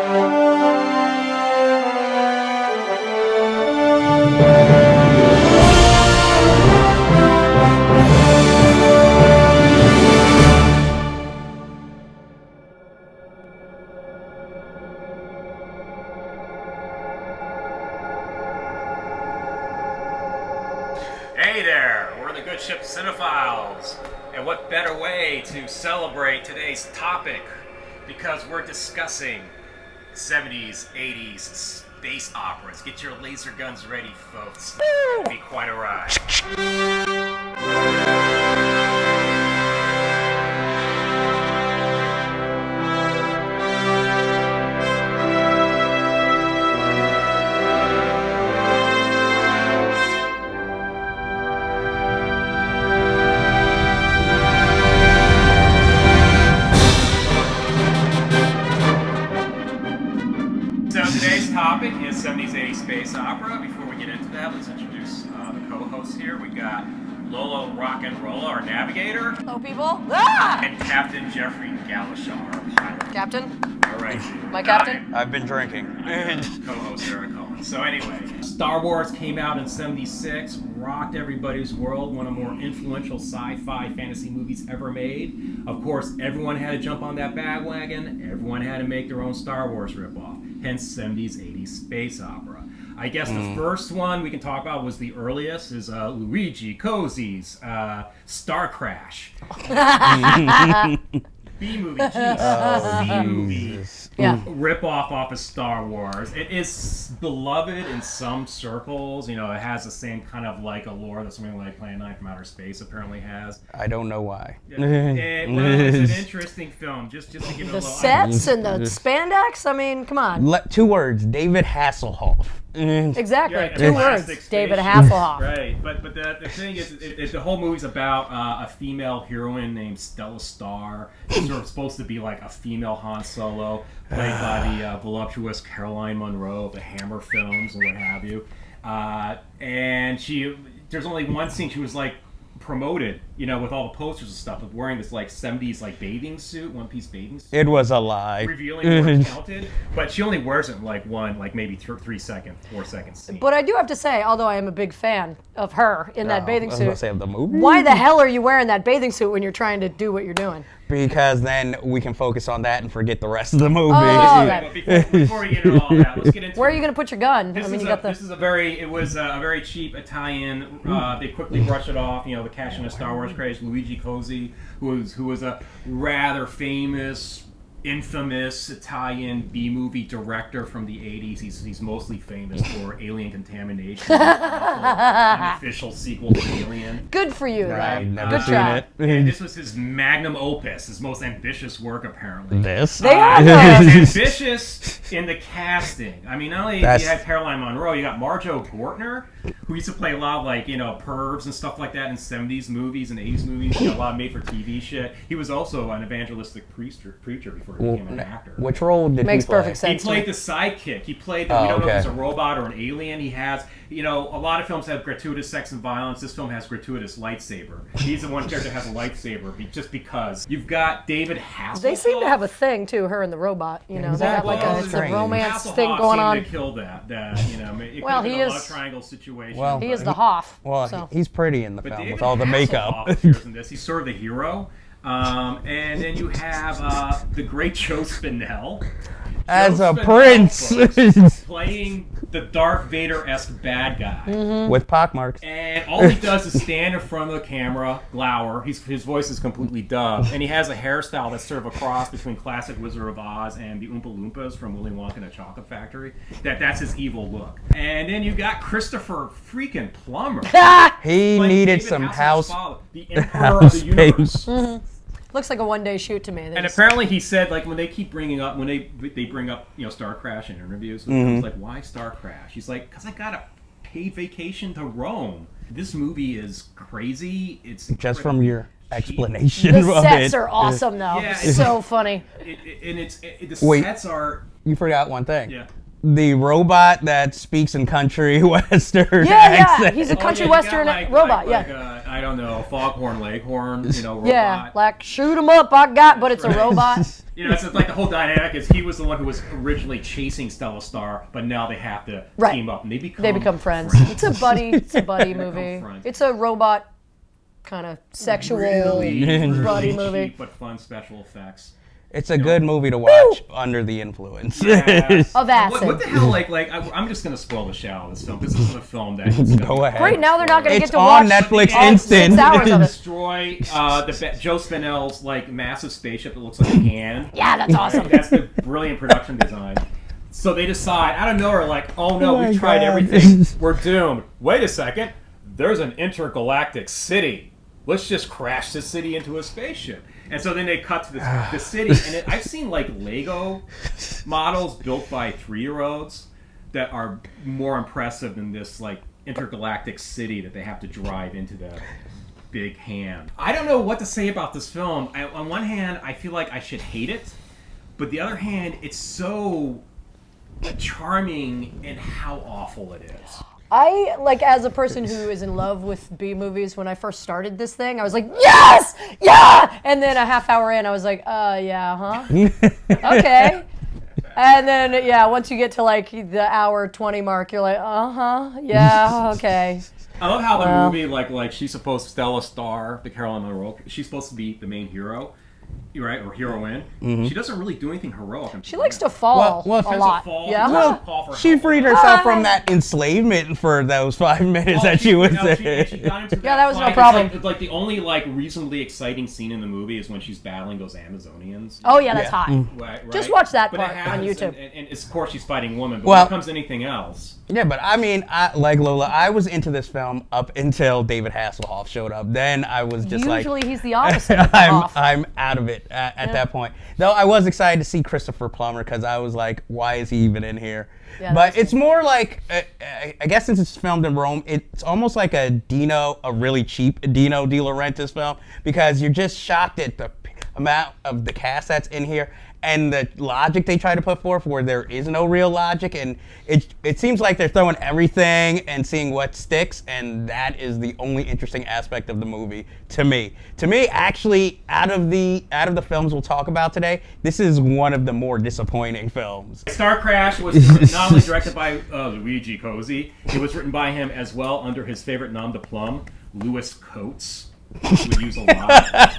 Hey there, we're the good ship CineFiles, and what better way to celebrate today's topic, because we're discussing 70s, 80s space operas. Get your laser guns ready, folks. It'll be quite a ride. Topic is 70s, 80s space opera. Before we get into that, let's introduce the co-hosts here. We got Lolo Rock and Rolla, our navigator. Hello, people. Ah! And Captain Jeffrey Galishar. Captain? All right. My captain? I've been drinking. Co-host Sarah Cohen. So anyway, Star Wars came out in 76, rocked everybody's world, one of the more influential sci-fi fantasy movies ever made. Of course, everyone had to jump on that bandwagon. Everyone had to make their own Star Wars ripoff. Hence 70s, 80s space opera. I guess the first one we can talk about was the earliest, is Luigi Cozzi's Starcrash. B-movie, B-movie. Yeah. Rip-off of Star Wars. It is beloved in some circles. You know, it has the same kind of like allure that something like Plan 9 from Outer Space apparently has. I don't know why. Well, it's an interesting film. Just to give it a The little... sets and the spandex? I mean, come on. 2 words, David Hasselhoff. Exactly. Yeah, 2 words. David Hasselhoff. Right, but the thing is, the whole movie's about a female heroine named Stella Star. She's sort of supposed to be like a female Han Solo, played by the voluptuous Caroline Munro of the Hammer films and what have you. And there's only one scene she was like promoted, you know, with all the posters and stuff, of wearing this like 70s like bathing suit, one-piece bathing suit. It was a lie. Revealing where it counted, but she only wears it in like maybe 4 seconds scene. But I do have to say, although I am a big fan of her in that bathing I was suit, gonna say of the movie. why the hell are you wearing that bathing suit when you're trying to do what you're doing? Because then we can focus on that and forget the rest of the movie. Oh, But before we get into all that, let's get into Where are you going to put your gun? This was a very cheap Italian. They quickly brushed it off. You know, the cash in a Star Wars craze. Luigi Cozzi, who was a rather famous, infamous Italian B-movie director from the 80s. He's mostly famous for Alien Contamination, an official sequel to Alien. Good for you, I've though. never Good seen job. it. And this was his magnum opus, his most ambitious work, apparently. This? They are Ambitious in the casting. I mean, not only you had Caroline Munro, you got Marjo Gortner, who used to play a lot of like, you know, pervs and stuff like that in 70s movies and 80s movies. You know, a lot of made-for-TV shit. He was also an evangelistic preacher before he became an actor. Which role did Makes he play? perfect sense. He played the sidekick. He played we don't know if he's a robot or an alien. He has, you know, a lot of films have gratuitous sex and violence. This film has gratuitous lightsaber. He's the one character that has a lightsaber just because. You've got David Hasselhoff. They seem to have a thing, too, her and the robot. You know, they have like Exactly. a romance Hasselhoff thing going on. seemed to kill that, you know, it Well, could have he been a is- love triangle situation. Well, He is the Hoff. Well, so. he's pretty in the But film David with all the makeup. Hasselhoff appears in this. He's sort of the hero. And then you have the great Joe Spinell. As Joe a Spinell, prince. folks, playing the Darth Vader-esque bad guy. With pockmarks. And all he does is stand in front of the camera, glower. His voice is completely dubbed. And he has a hairstyle that's sort of a cross between classic Wizard of Oz and the Oompa Loompas from Willy Wonka and the Chocolate Factory. That's his evil look. And then you got Christopher freaking Plummer. He playing needed David some Hasselhoff's house. father, the Emperor of the Universe. Looks like a one-day shoot to me. And apparently he said, like, when they bring up, you know, Starcrash in interviews, it's like, why Starcrash? He's like, because I got a paid vacation to Rome. This movie is crazy. It's Just from your explanation The of sets it. are awesome, though. Yeah, It's so funny. The Wait. sets are... You forgot one thing. Yeah. The robot that speaks in country western Yeah, accent. he's a country you western got, robot, like, yeah. I don't know, Foghorn Leghorn, robot. Yeah, like shoot 'em up, but it's a robot. It's like the whole dynamic is he was the one who was originally chasing Stella Star, but now they have to team up and they become friends. It's a buddy movie. It's a robot kind of sexual buddy movie, cheap, but fun special effects. It's a good movie to watch under the influence. Yes. Of acid. What the hell? I'm just gonna spoil the shell of this film. This is a film that Go ahead. Great, now they're not going to get to on watch Netflix all Instant. 6 hours of it. Destroy Joe Spinell's massive spaceship that looks like a hand. Yeah, that's awesome. That's the brilliant production design. So they decide out of nowhere, oh no, my we tried God. everything. We're doomed. Wait a second. There's an intergalactic city. Let's just crash this city into a spaceship. And so then they cut to the city, and I've seen Lego models built by 3-year-olds that are more impressive than this intergalactic city that they have to drive into the big hand. I don't know what to say about this film. On one hand, I feel like I should hate it, but the other hand, it's so charming in how awful it is. I, as a person who is in love with B movies, when I first started this thing, I was like, yes! Yeah! And then a half hour in, I was like, yeah, huh? Okay. And then, once you get to the hour 20 mark, you're like, yeah, okay. I love how the movie, she's supposed to, Stella Star, the Caroline Monroe, she's supposed to be the main hero. Right, or heroine. Mm-hmm. She doesn't really do anything heroic. She likes to fall a lot. She freed herself from that enslavement for those 5 minutes that she was there. That was no problem. It's the only reasonably exciting scene in the movie is when she's battling those Amazonians. Oh yeah, that's hot. Right. Just watch that part on YouTube. And of course she's fighting women, but when it comes to anything else. Yeah, but I mean, like Lola, I was into this film up until David Hasselhoff showed up. Then I was just usually he's the opposite. I'm out of it at that point. Though I was excited to see Christopher Plummer because I was like, why is he even in here? Yeah, but it's more like, I guess since it's filmed in Rome, it's almost like a really cheap Dino De Laurentiis film because you're just shocked at the amount of the cast that's in here and the logic they try to put forth where there is no real logic, and it seems like they're throwing everything and seeing what sticks, and that is the only interesting aspect of the movie to me. To me, actually, out of the films we'll talk about today, this is one of the more disappointing films. Starcrash was not only directed by Luigi Cozzi, it was written by him as well under his favorite nom de plume, Louis Coates. Would use a lot,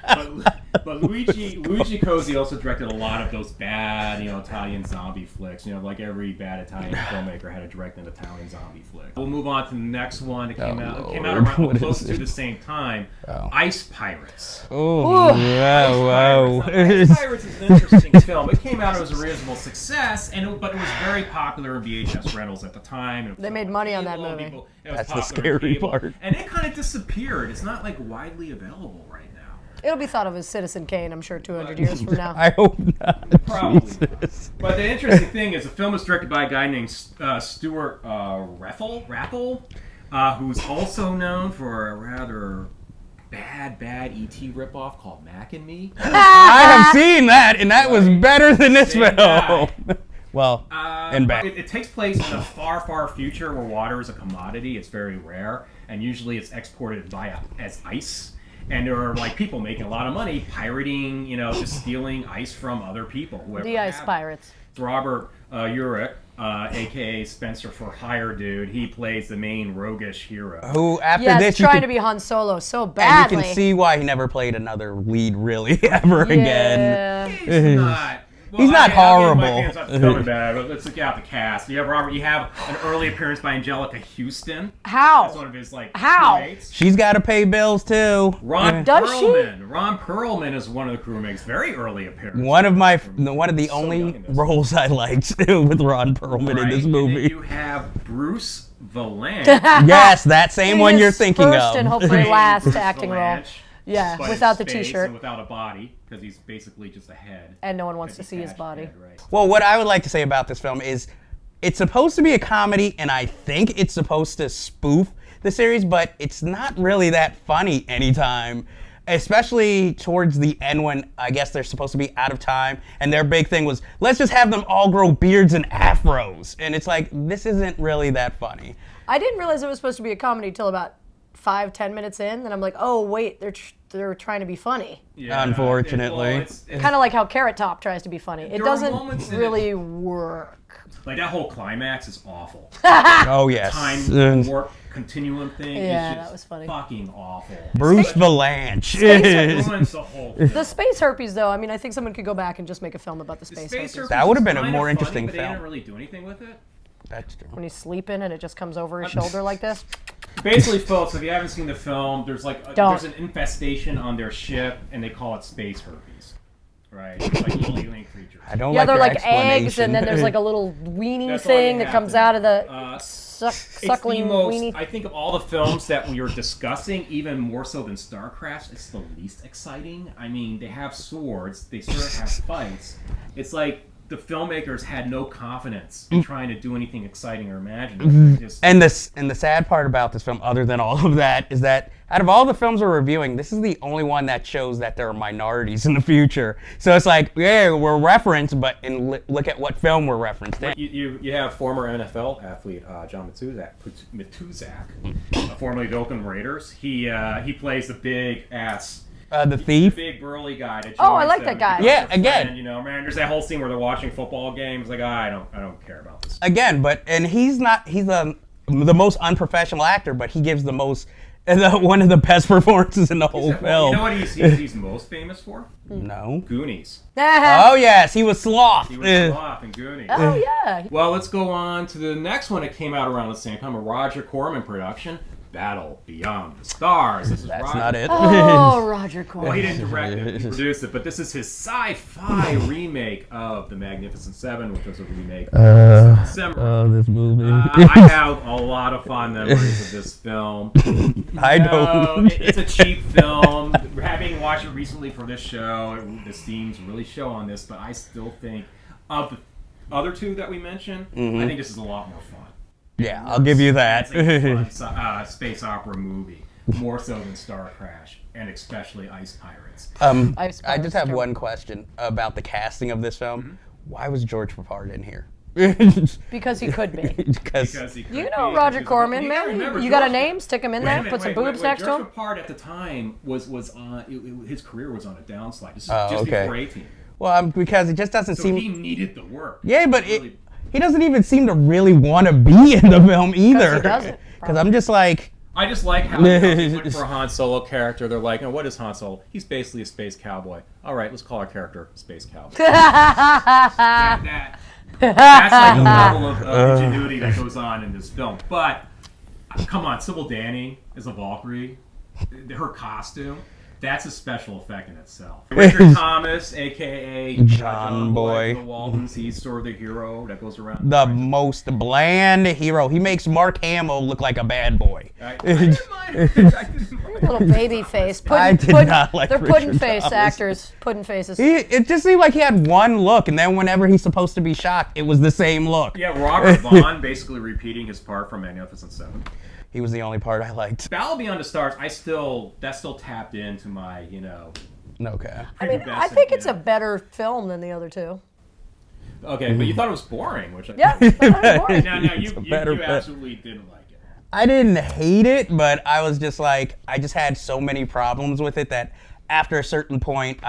but Luigi Cozzi also directed a lot of those bad, Italian zombie flicks. Every bad Italian filmmaker had to direct an Italian zombie flick. We'll move on to the next one. It came out around close to the same time. Ice Pirates. Oh, wow! Ice Pirates is an interesting film. It came out as a reasonable success, but it was very popular in VHS rentals at the time. They made money on that movie. That's the scary part. And it kind of disappeared. It's not widely available right now. It'll be thought of as Citizen Kane, I'm sure, 200 years from now. I hope not. Probably. Jesus. But the interesting thing is the film was directed by a guy named Stuart Raffel, who's also known for a rather bad E.T. ripoff called Mac and Me. I have seen that, and that was better than this film. Well, and bad. It takes place in a far, far future where water is a commodity. It's very rare, and usually it's exported as ice. And there are people making a lot of money pirating, just stealing ice from other people. The ice pirates. It's Robert Urich, a.k.a. Spencer for Hire dude. He plays the main roguish hero. Who, after this, trying to be Han Solo so badly. And you can see why he never played another lead really ever again. He's not. He's not horrible. Let's look out the cast. You have an early appearance by Angelica Houston. How? That's one of his crewmates. She's got to pay bills too. Ron Perlman is one of the crewmates. Very early appearance. One of the only roles I liked with Ron Perlman in this movie. And then you have Bruce Villain. Yes, that same one you're thinking of. First and hopefully last acting role. Yeah, but without the t-shirt. And without a body, because he's basically just a head. And no one wants to see his body. Head, right. Well, what I would like to say about this film is it's supposed to be a comedy, and I think it's supposed to spoof the series, but it's not really that funny anytime, especially towards the end when I guess they're supposed to be out of time, and their big thing was, let's just have them all grow beards and afros. And it's like, this isn't really that funny. I didn't realize it was supposed to be a comedy till about 5-10 minutes in, then I'm like, oh wait, they're trying to be funny. Yeah, unfortunately. It's Kind of like how Carrot Top tries to be funny. It doesn't really work. Like that whole climax is awful. Oh yes. Time warp continuum thing is Yeah, just that was funny. fucking awful. Bruce Valanche. It ruins the whole thing. The space herpes, though, I mean, I think someone could go back and just make a film about the space herpes. herpes That would have is been a kinda more funny, interesting but they film. didn't really do anything with it. That's true. When he's sleeping and it just comes over his shoulder like this. Basically, folks, if you haven't seen the film, there's like Don't. there's an infestation on their ship, and they call it space herpes. Right? It's like little alien creatures. I don't Yeah, like they're your like eggs, and then there's like a explanation. little weenie That's all you thing that have comes to know. out of the It's the suckling most, weenie. I think of all the films that we were discussing, even more so than Starcrash, it's the least exciting. I mean, they have swords, they sort of have fights. It's like the filmmakers had no confidence in trying to do anything exciting or imaginative. Just, And the sad part about this film, other than all of that, is that out of all the films we're reviewing, this is the only one that shows that there are minorities in the future. So it's like, yeah, we're referenced, but look at what film we're referenced in. you have former NFL athlete John Matuzak, formerly of Oakland Raiders. He plays the big ass. The thief. Big burly guy. That Oh, I joins like them that and guy. becomes Yeah, their again. friend, man, there's that whole scene where they're watching football games. Like, I don't care about this. Again, he's the most unprofessional actor, but he gives the most, one of the best performances in the whole film. You know what he's most famous for? No. Goonies. Oh yes, he was Sloth. He was Sloth in Goonies. Oh, yeah. Well, let's go on to the next one that came out around the same time, a Roger Corman production, Battle Beyond the Stars. This is That's Roger. not it. Oh, Roger Corman. Well, he didn't direct it, he produced it, but this is his sci-fi remake of The Magnificent Seven, which was a remake of December. this movie. I have a lot of fond memories of this film. I don't. It's a cheap film. Having watched it recently for this show, the themes really show on this, but I still think of the other two that we mentioned, I think this is a lot more fun. Yeah, I'll give you that. It's a fun space opera movie, more so than Starcrash, and especially Ice Pirates. I just have one question about the casting of this film. Why was George Papard in here? Because he could be. Because He could You know be, Roger because Corman, you gotta man. remember, You got a George- name? Stick him in Wait a there. minute, Put some wait, boobs wait, next to George him. Papard at the time was on his career was on a downslide. This is Oh, just okay. before 18. well, because it just doesn't So seem. he needed the work. Yeah, but Really- he doesn't even seem to really want to be in the film either. he doesn't, Because I'm just like, I just like how they went for a Han Solo character. They're like, what is Han Solo? He's basically a space cowboy. All right, let's call our character Space Cowboy. That's like the level of ingenuity that goes on in this film. But come on, Sybil Danning is a Valkyrie. Her costume, that's a special effect in itself. Richard Thomas, a.k.a. John Boy. The Waltons, he's sort of the hero that goes around. the most bland hero. He makes Mark Hamill look like a bad boy. I didn't mind it. I didn't mind it. Little baby face. I did not like They're Richard pudding face Thomas. actors. Pudding faces. It just seemed like he had one look, and then whenever he's supposed to be shocked, it was the same look. Yeah, Robert Vaughn basically repeating his part from Magnificent Seven. He was the only part I liked. Battle Beyond the Stars, that still tapped into my, Okay. I mean, I think it's a better film than the other two. Okay, but you thought it was boring, which I Yeah. that's boring. No, you better fit. absolutely didn't like it. I didn't hate it, but I was just like, I just had so many problems with it that after a certain point,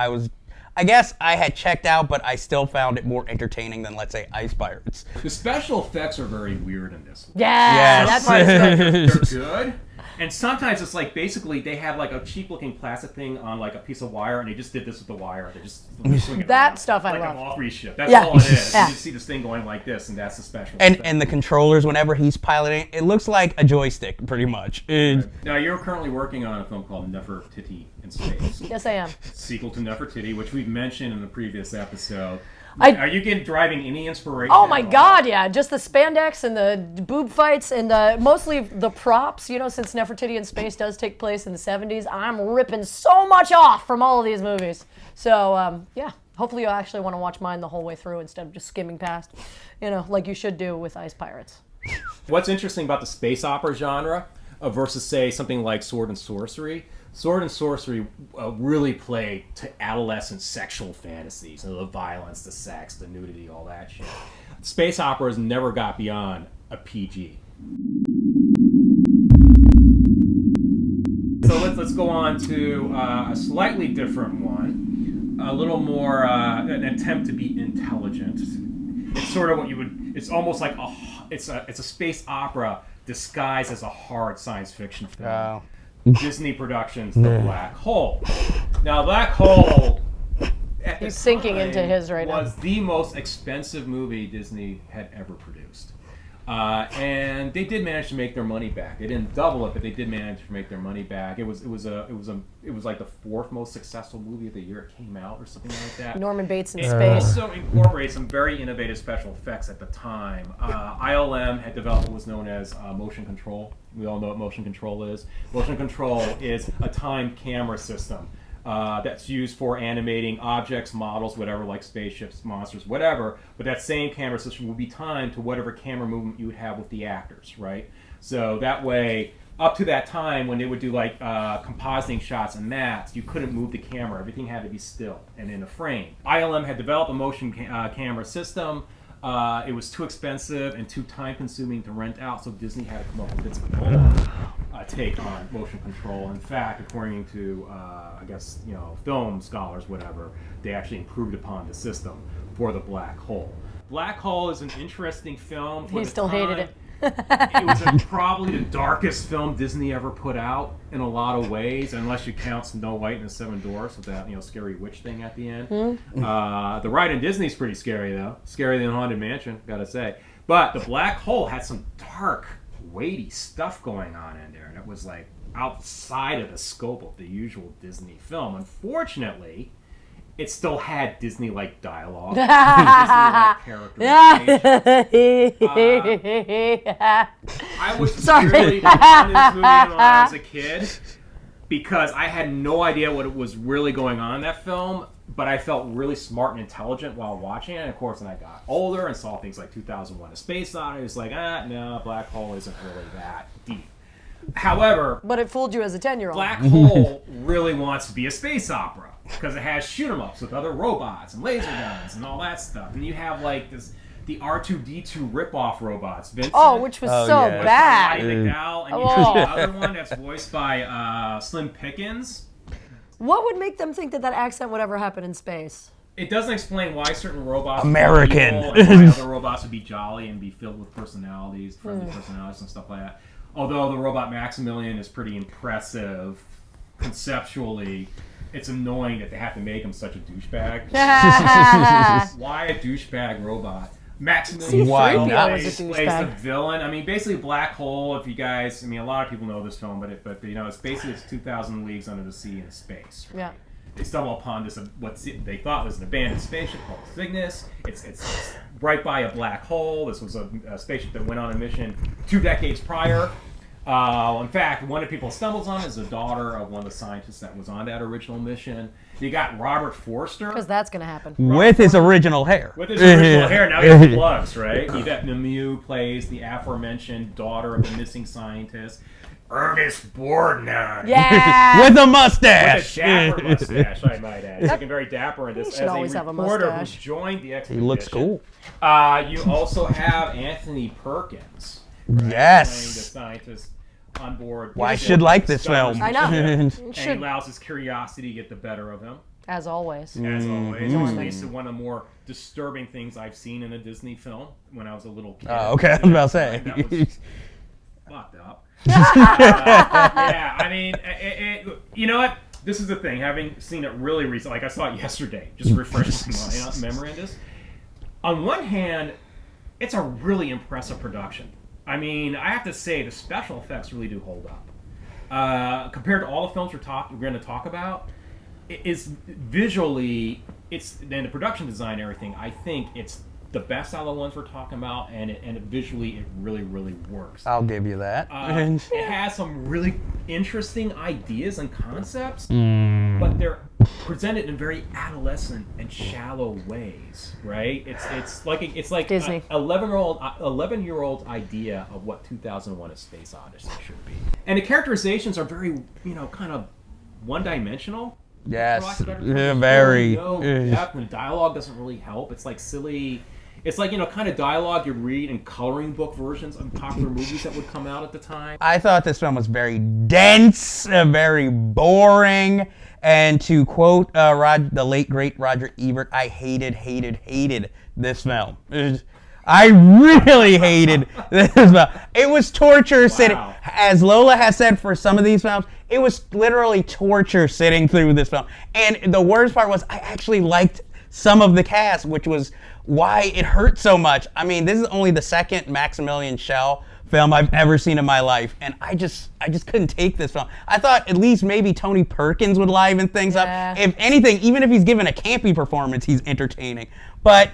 I guess I had checked out, but I still found it more entertaining than, let's say, Ice Pirates. The special effects are very weird in this one. Yeah, Yes. that part's good. They're good. And sometimes it's like basically they had like a cheap looking plastic thing on like a piece of wire and they just did this with the wire. They just swing it That around. stuff I like love. a Valkyrie ship. That's Yeah. all it is. Yeah. You just see this thing going like this and that's the special effect. And the controllers, whenever he's piloting, it looks like a joystick, pretty much. Now you're currently working on a film called Nefertiti in Space. Yes, I am. Sequel to Nefertiti, which we've mentioned in the previous episode. I- Are you driving any inspiration? Oh my at all? God, yeah! Just the spandex and the boob fights and mostly the props. Since Nefertiti in Space does take place in the '70s, I'm ripping so much off from all of these movies. So yeah, hopefully you'll actually want to watch mine the whole way through instead of just skimming past, like you should do with Ice Pirates. What's interesting about the space opera genre versus, say, something like Sword and Sorcery? Sword and Sorcery really played to adolescent sexual fantasies, the violence, the sex, the nudity, all that shit. Space operas never got beyond a PG. So let's go on to a slightly different one, a little more an attempt to be intelligent. It's sort of what you would. It's almost like it's a space opera disguised as a hard science fiction film. Wow. Disney Productions, The Black Hole. Now, Black Hole. He's sinking into his right now. Was the most expensive movie Disney had ever produced, and they did manage to make their money back. They didn't double it, but they did manage to make their money back. It was like the fourth most successful movie of the year it came out, or something like that. Norman Bates in It space. also incorporated some very innovative special effects at the time. ILM had developed what was known as motion control. We all know what motion control is. Motion control is a timed camera system. That's used for animating objects, models, whatever, like spaceships, monsters, whatever. But that same camera system will be timed to whatever camera movement you would have with the actors, right? So that way, up to that time, when they would do like compositing shots and mats, you couldn't move the camera. Everything had to be still and in a frame. ILM had developed a motion camera system. It was too expensive and too time-consuming to rent out, so Disney had to come up with its own take on motion control. In fact, according to, I guess, film scholars, whatever, they actually improved upon the system for The Black Hole. Black Hole is an interesting film. He still hated it. It was probably the darkest film Disney ever put out in a lot of ways, unless you count Snow White and the Seven Dwarfs with that scary witch thing at the end. The ride in Disney's pretty scary though, scarier than Haunted Mansion, gotta say. But The Black Hole had some dark, weighty stuff going on in there that was like outside of the scope of the usual Disney film. Unfortunately, it still had Disney-like dialogue, Disney-like characterization. I was really fond of this movie when I was a kid because I had no idea what was really going on in that film, but I felt really smart and intelligent while watching it. And of course, when I got older and saw things like 2001: A Space Odyssey, it was like, no, Black Hole isn't really that deep. However, but it fooled you as a 10-year-old. Black Hole really wants to be a space opera because it has shoot-'em-ups with other robots and laser guns and all that stuff. And you have like the R2-D2 rip-off robots. Vincent, which was so bad. McDowell, and you have the other one that's voiced by Slim Pickens. What would make them think that accent would ever happen in space? It doesn't explain why certain robots American would be evil and why other robots would be jolly and be filled with personalities, friendly personalities and stuff like that. Although the robot Maximilian is pretty impressive conceptually, it's annoying that they have to make him such a douchebag. Why a douchebag robot? Maximilian plays the villain. I mean, basically, Black Hole. If you guys, a lot of people know this film, but it's basically 2,000 Leagues Under the Sea in space. Right? Yeah. They stumble upon this what they thought was an abandoned spaceship called Cygnus. It's right by a black hole. This was a spaceship that went on a mission 2 decades prior. In fact, one of the people stumbles on is the daughter of one of the scientists that was on that original mission. You got Robert Forster. Because that's going to happen. With his original hair. With his original hair. Now he has plugs, right? Yvette Namiu plays the aforementioned daughter of the missing scientist. Ernest Borgnine. Yeah! With a mustache! With a dapper mustache, I might add. He's looking very dapper in this. He should always have a mustache. Who's joined the expedition. He looks cool. You also have Anthony Perkins. Right, yes! Playing the scientist on board. Well, I should like this film. I know. And he allows his curiosity to get the better of him. As always. As always. Which leads to one of the more disturbing things I've seen in a Disney film when I was a little kid. Oh, okay. I was about to say. That was fucked up. Yeah, I mean, you know what? This is the thing. Having seen it really recently, like I saw it yesterday, just refreshing my memory on this. On one hand, it's a really impressive production. I mean, I have to say the special effects really do hold up. Compared to all the films we're going to talk about, it is visually, and the production design and everything, I think it's the best out of the ones we're talking about, and visually it really, really works. I'll give you that. It has some really interesting ideas and concepts, but they're presented in very adolescent and shallow ways, right? It's like Disney. an 11-year-old idea of what 2001: A Space Odyssey should be, and the characterizations are very, kind of one-dimensional. Yes, very. No depth, and the dialogue doesn't really help. It's like silly. It's like, kind of dialogue you read in coloring book versions of popular movies that would come out at the time. I thought this film was very dense, very boring, and to quote the late great Roger Ebert, I hated this film. I really hated this film. It was torture sitting, as Lola has said for some of these films, it was literally torture sitting through this film. And the worst part was I actually liked some of the cast, which was why it hurt so much. I mean, this is only the second Maximilian Schell film I've ever seen in my life, and I just couldn't take this film. I thought at least maybe Tony Perkins would liven things up. If anything, even if he's given a campy performance, he's entertaining. But,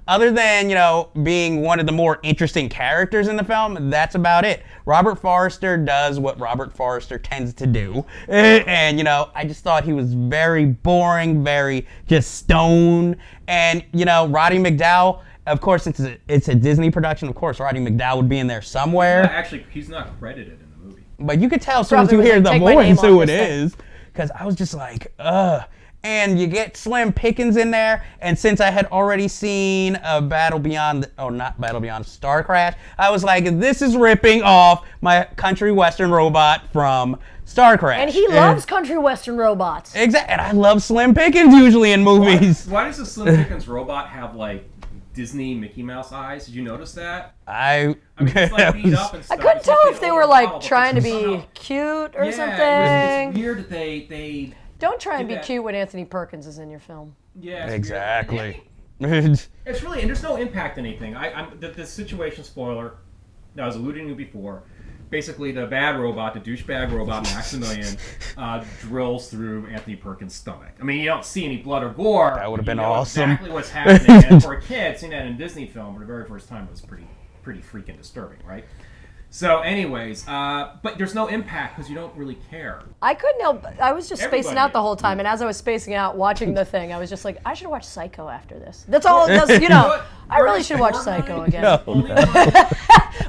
other than, being one of the more interesting characters in the film, that's about it. Robert Forster does what Robert Forster tends to do. And, I just thought he was very boring, very just stone. And, Roddy McDowall, of course, since it's a Disney production, of course, Roddy McDowall would be in there somewhere. Yeah, actually, he's not credited in the movie. But you could tell as soon as you hear the voice who it is. Because I was just like, ugh. And you get Slim Pickens in there, and since I had already seen Starcrash, I was like, this is ripping off my country western robot from Starcrash. And he loves country western robots. Exactly, and I love Slim Pickens usually in movies. Why does the Slim Pickens robot have, like, Disney Mickey Mouse eyes? Did you notice that? I mean, it's like beat up and stuff. I couldn't tell if they were, like, trying to be cute or something. It's weird that they don't try and be cute when Anthony Perkins is in your film. Yeah, exactly. It's really, and there's no impact on anything. The situation, spoiler, that I was alluding to before, basically the bad robot, the douchebag robot, Maximilian, drills through Anthony Perkins' stomach. I mean, you don't see any blood or gore. That would have been awesome. Exactly what's happening. And for a kid, seeing that in a Disney film for the very first time was pretty freaking disturbing, right? So, anyways, but there's no impact because you don't really care. I couldn't help. I was just spacing out the whole time, and as I was spacing out watching the thing, I was just like, I should watch Psycho after this. That's all it does, I really should watch Psycho again. No.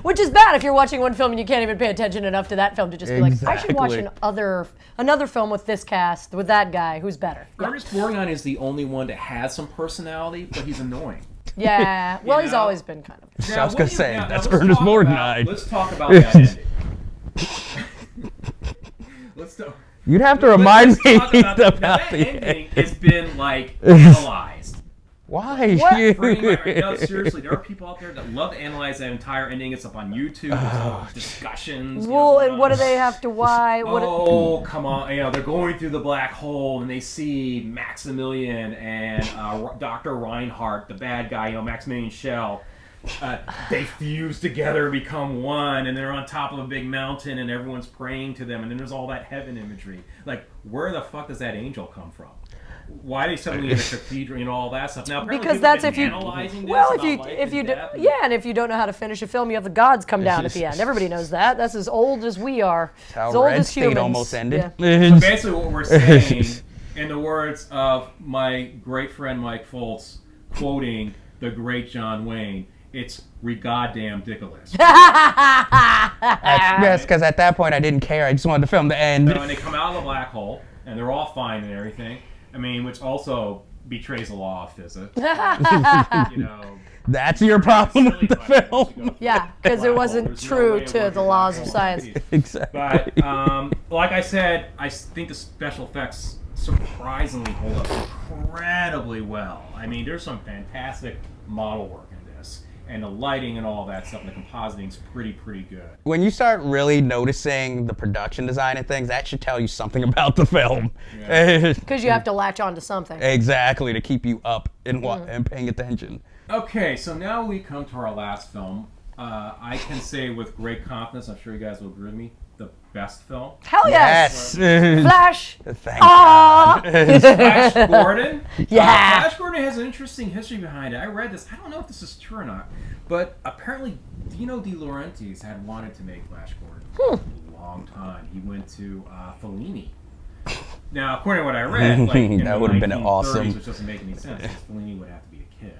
Which is bad if you're watching one film and you can't even pay attention enough to that film to just be like, I should watch another film with this cast, with that guy, who's better. Ernest Borgnine is the only one that has some personality, but he's annoying. Yeah, well, he's always been kind of. Now, I was going to say, that's Ernest Borgnine. Let's talk about that ending. You'd have to remind me about that ending. Has been, like, analyzed. Why? No, seriously, there are people out there that love to analyze that entire ending. It's up on YouTube. It's all discussions. Well, and what do they have to? Why? Come on! They're going through the black hole and they see Maximilian and Dr. Reinhardt, the bad guy. Maximilian Schell. They fuse together and become one, and they're on top of a big mountain, and everyone's praying to them. And then there's all that heaven imagery. Like, where the fuck does that angel come from? Why are they suddenly in a cathedral and all that stuff? Now, because that's if you and if you don't know how to finish a film, you have the gods come down at the end. Everybody knows that. That's as old as we are. That's as old as humans. Almost ended. Yeah. So basically, what we're saying, in the words of my great friend Mike Foltz, quoting the great John Wayne, it's re-goddamn dickolous. Yes, because at that point I didn't care. I just wanted the film to end. So, and they come out of the black hole, and they're all fine and everything. I mean, which also betrays the law of physics. That's your problem with the film. Yeah, because it wasn't true to the laws of science. Exactly. But like I said, I think the special effects surprisingly hold up incredibly well. I mean, there's some fantastic model work in this. And the lighting and all that stuff, and the compositing's pretty good. When you start really noticing the production design and things, that should tell you something about the film. Because you have to latch on to something. Exactly, to keep you up and paying attention. Okay, so now we come to our last film. I can say with great confidence, I'm sure you guys will agree with me, the best film. Hell yes! Flash! Thank God. Flash Gordon? Yeah! Flash Gordon has an interesting history behind it. I read this. I don't know if this is true or not, but apparently Dino De Laurentiis had wanted to make Flash Gordon for a long time. He went to Fellini. Now, according to what I read, like, that would have been awesome. Which doesn't make any sense, because Fellini would have to be a kid.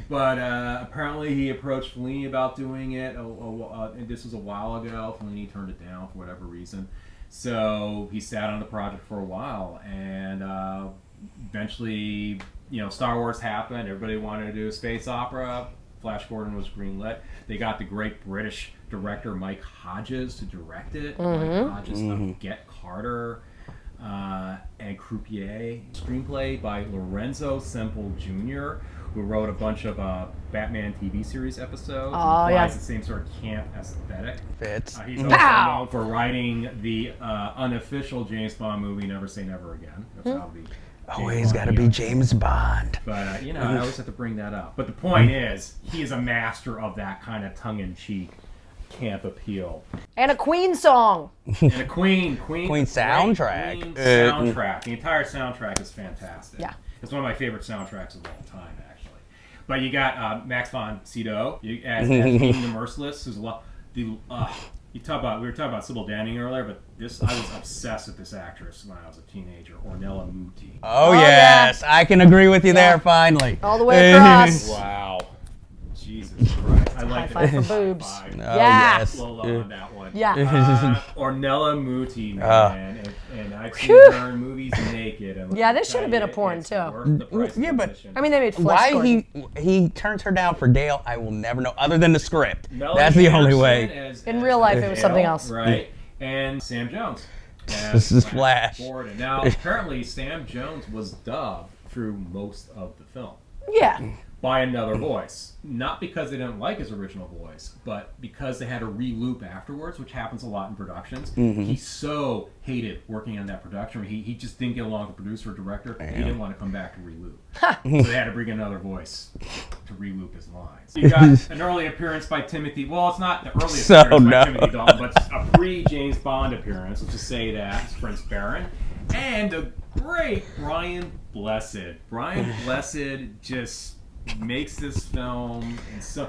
But apparently he approached Fellini about doing it. And this was a while ago. Fellini turned it down for whatever reason. So he sat on the project for a while, and eventually Star Wars happened. Everybody wanted to do a space opera. Flash Gordon was greenlit. They got the great British director Mike Hodges to direct it. Mike Hodges of Get Carter and Croupier. Screenplay by Lorenzo Semple Jr., who wrote a bunch of Batman TV series episodes. Oh, yeah. The same sort of camp aesthetic. Fits. He's also known for writing the unofficial James Bond movie, Never Say Never Again. That's how the Always got to be James Bond. But, I always have to bring that up. But the point is, he is a master of that kind of tongue-in-cheek camp appeal. And a Queen song. And a Queen soundtrack. Queen soundtrack. The entire soundtrack is fantastic. Yeah. It's one of my favorite soundtracks of all time, actually. But you got Max von Sydow as King the Merciless, who's a lot. We were talking about Sybil Danning earlier, but I was obsessed with this actress when I was a teenager, Ornella Muti. Oh yes, yeah. I can agree with you there finally. All the way across. Wow. Jesus Christ. I like High five for boobs. High Oh, Yeah. yes. Lola on that one. Yeah. Ornella Muti, man. And I've seen her in movies naked. And Yeah, this should have been a porn, too. Yeah, but I mean, they made Flash Why Gordon. he turns her down for Dale, I will never know, other than the script. Melanie That's the only Anderson way. In real life, it was something Dale, else. Right. And Sam Jones. This is Flash. Gordon. Now, apparently, Sam Jones was dubbed through most of the film Yeah. by another voice. Not because they didn't like his original voice, but because they had to re-loop afterwards, which happens a lot in productions. He so hated working on that production. He just didn't get along with the producer or director. He didn't want to come back to re-loop. So they had to bring another voice to re-loop his lines. You got an early appearance by Timothy. Well, it's not the earliest appearance by Timothy Dalton, but it's a pre-James Bond appearance. Let's just say that. It's Prince Baron. And a great Brian Blessed. Brian Blessed just makes this film and so.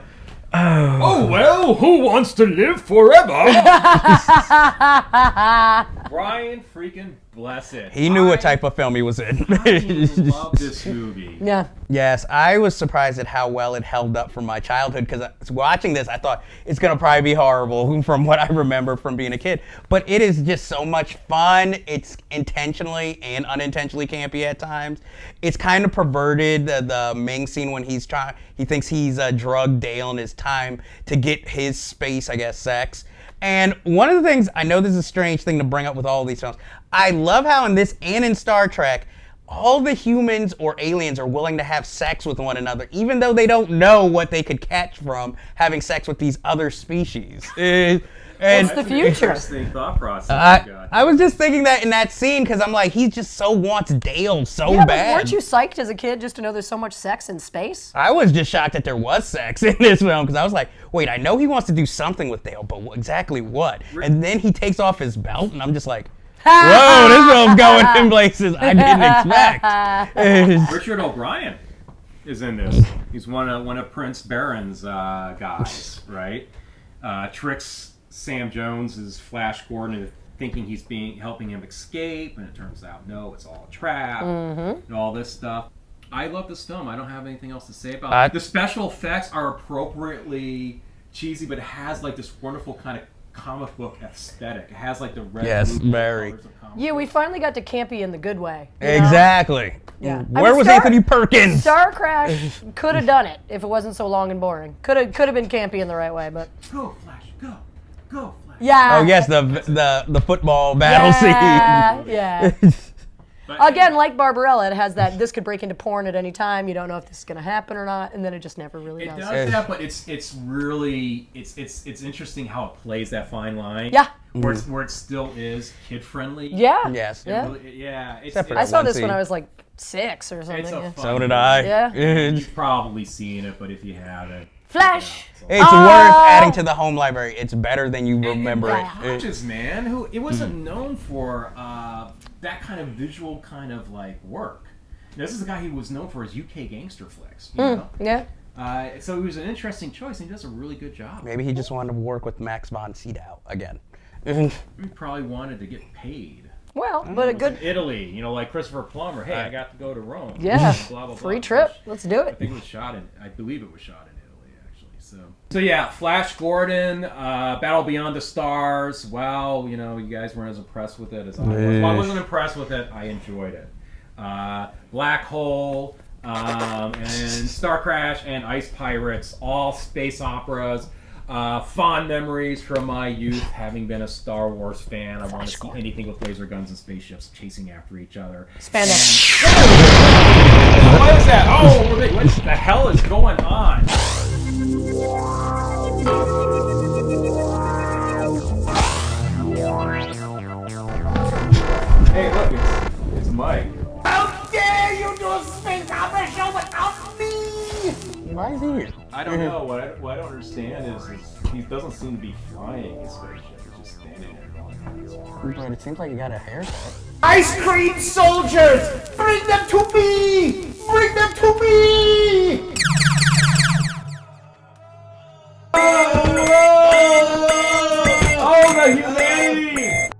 Oh well, who wants to live forever? Brian freaking Blessed. He knew what type of film he was in. I love this movie. Yeah. Yes, I was surprised at how well it held up from my childhood, because watching this, I thought it's going to probably be horrible from what I remember from being a kid. But it is just so much fun. It's intentionally and unintentionally campy at times. It's kind of perverted, the Ming scene when he thinks he's drugged Dale in his time to get his space, I guess, sex. And one of the things, I know this is a strange thing to bring up with all these films, I love how in this and in Star Trek, all the humans or aliens are willing to have sex with one another, even though they don't know what they could catch from having sex with these other species. It's the future. Interesting thought process. I was just thinking that in that scene, because I'm like, he just so wants Dale so Yeah, but bad. weren't you psyched as a kid just to know there's so much sex in space? I was just shocked that there was sex in this film, because I was like, wait, I know he wants to do something with Dale, but exactly what? And then he takes off his belt, and I'm just like, whoa, this film's going in places I didn't expect. Richard O'Brien is in this. He's one of Prince Baron's guys, right? Tricks Sam Jones as Flash Gordon into thinking he's helping him escape, and it turns out no, it's all a trap, and all this stuff. I love this film. I don't have anything else to say about it. The special effects are appropriately cheesy, but it has like this wonderful kind of comic book aesthetic. It has like the red, blue very. colors of comic Yeah, we book. finally got to campy in the good way. you know? Exactly. Yeah. Where was Anthony Perkins? Starcrash could have done it if it wasn't so long and boring. Could have been campy in the right way, but Go Flash, go Flash. yeah. Oh yes, the football battle scene. Yeah. But, Again, like Barbarella, it has that this could break into porn at any time. You don't know if this is going to happen or not, and then it just never really It does. does that, but it's really it's interesting how it plays that fine line. Yeah. Where it still is kid friendly. Yeah. Yes. Yeah. It's I saw one this when scene. I was like 6 or something. It's a yeah. fun So did I. Yeah. You've probably seen it, but if you haven't, Flash. It's worth adding to the home library. It's better than you remember it. Hodges, man, who it wasn't known for that kind of visual kind of like work. Now, this is a guy who was known for his UK gangster flicks. You know? Yeah. So he was an interesting choice, and he does a really good job. Maybe he just wanted to work with Max von Sydow again. He probably wanted to get paid. Well, but a In good Italy, like Christopher Plummer. Hey, I got to go to Rome. yeah. Blah, blah, blah. Free trip. Let's do I it. think it was I believe it was shot in Italy, actually. So yeah, Flash Gordon, Battle Beyond the Stars. Well, you guys weren't as impressed with it as I was. Well, I wasn't impressed with it. I enjoyed it. Black Hole, and Starcrash and Ice Pirates, all space operas. Fond memories from my youth, having been a Star Wars fan. I want to see anything with laser guns and spaceships chasing after each other. Spandex. What is that? Oh, what the hell is going on? Hey, look, it's Mike. How dare you do a space opera show without me? Why is he here? I don't know. What I don't understand is he doesn't seem to be flying his spaceship. He's just standing there going. But it seems like you got a haircut. Ice cream soldiers! Bring them to me! Bring them to me! Oh, the humanity!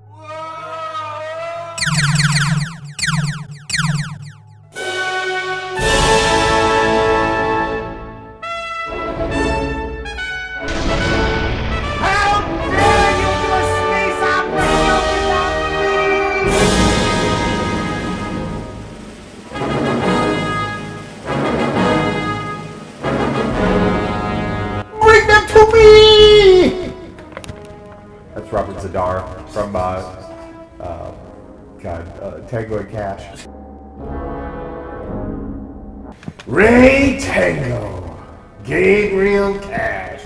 How dare you do a space opera show without me? Bring them to me! That's Robert Zadar from Tango and Cash. Ray Tango, Gabriel Cash.